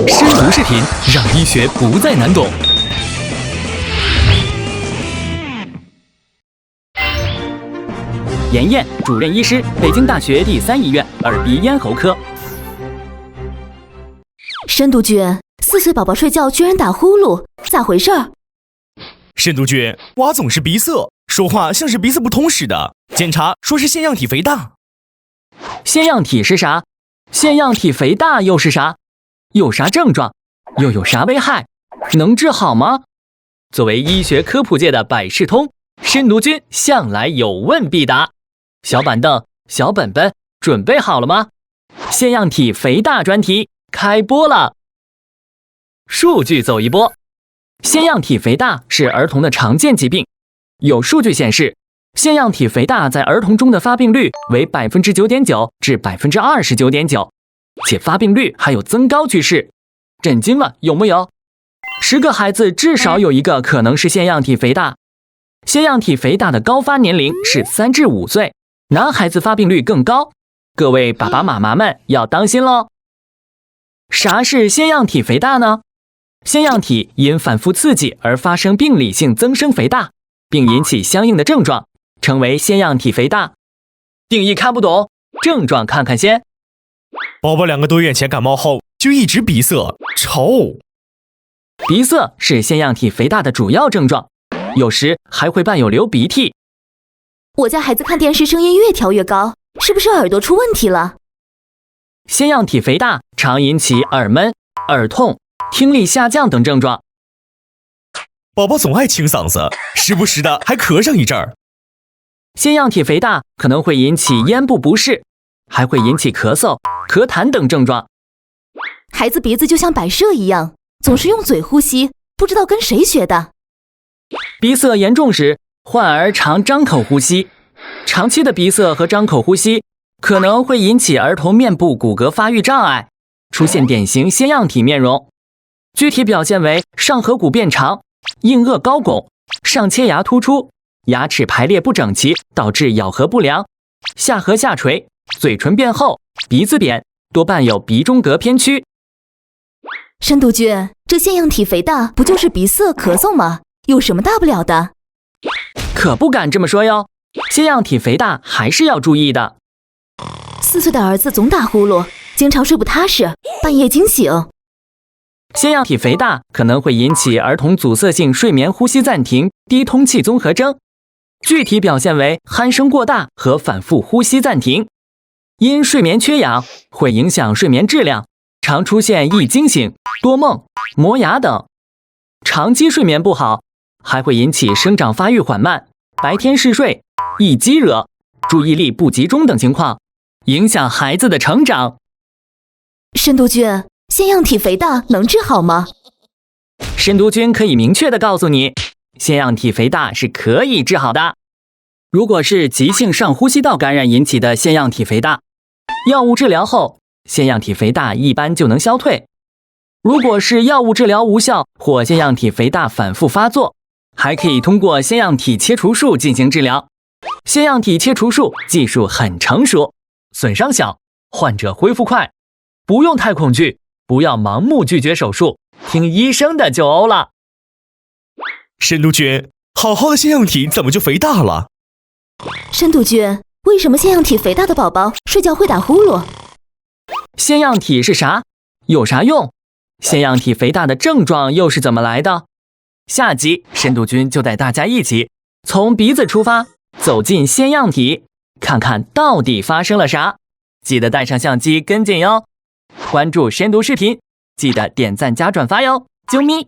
深读视频，让医学不再难懂。严燕，主任医师，北京大学第3医院耳鼻咽喉科。申督君，4岁宝宝睡觉居然打呼噜，咋回事儿？申督君，娃总是鼻塞，说话像是鼻子不通似的。检查说是腺样体肥大。腺样体是啥？腺样体肥大又是啥？有啥症状？又有啥危害？能治好吗？作为医学科普界的百事通，申督君向来有问必答。小板凳、小本本，准备好了吗？腺样体肥大专题开播了。数据走一波。腺样体肥大是儿童的常见疾病，有数据显示，腺样体肥大在儿童中的发病率为 9.9% 至 29.9%， 且发病率还有增高趋势。震惊了，有木有？10个孩子至少有1个可能是腺样体肥大。腺样体肥大的高发年龄是3至5岁，男孩子发病率更高。各位爸爸妈妈们要当心咯。啥是腺样体肥大呢？腺样体因反复刺激而发生病理性增生肥大，并引起相应的症状，称为腺样体肥大。定义看不懂，症状看看先。宝宝2个多月前感冒后就一直鼻塞、臭。鼻塞是腺样体肥大的主要症状，有时还会伴有流鼻涕。我家孩子看电视声音越调越高，是不是耳朵出问题了？腺样体肥大常引起耳闷、耳痛、听力下降等症状。宝宝总爱清嗓子，时不时的还咳上一阵儿。腺样体肥大可能会引起咽部不适，还会引起咳嗽、咳痰等症状。孩子鼻子就像摆设一样，总是用嘴呼吸，不知道跟谁学的。鼻塞严重时，患儿常张口呼吸，长期的鼻塞和张口呼吸可能会引起儿童面部骨骼发育障碍，出现典型腺样体面容。具体表现为上颌骨变长、硬腭高拱、上切牙突出、牙齿排列不整齐导致咬合不良、下颌下垂、嘴唇变厚、鼻子扁，多伴有鼻中隔偏曲。申督君，这腺样体肥大不就是鼻塞咳嗽吗？有什么大不了的？可不敢这么说哟，腺样体肥大还是要注意的。4岁的儿子总打呼噜，经常睡不踏实，半夜惊醒。腺样体肥大可能会引起儿童阻塞性睡眠呼吸暂停、低通气综合征，具体表现为鼾声过大和反复呼吸暂停。因睡眠缺氧会影响睡眠质量，常出现易惊醒、多梦、磨牙等。长期睡眠不好，还会引起生长发育缓慢、白天嗜睡、易激惹、注意力不集中等情况，影响孩子的成长。申督君，腺样体肥大能治好吗？申督君可以明确地告诉你，腺样体肥大是可以治好的。如果是急性上呼吸道感染引起的腺样体肥大，药物治疗后，腺样体肥大一般就能消退。如果是药物治疗无效或腺样体肥大反复发作，还可以通过腺样体切除术进行治疗。腺样体切除术技术很成熟，损伤小，患者恢复快，不用太恐惧，不要盲目拒绝手术，听医生的就欧了。申督君，好好的腺样体怎么就肥大了？申督君，为什么腺样体肥大的宝宝睡觉会打呼噜？腺样体是啥？有啥用？腺样体肥大的症状又是怎么来的？下集申督君就带大家一起从鼻子出发，走进腺样体，看看到底发生了啥。记得带上相机跟进哟。关注深读视频，记得点赞加转发哟，啾咪。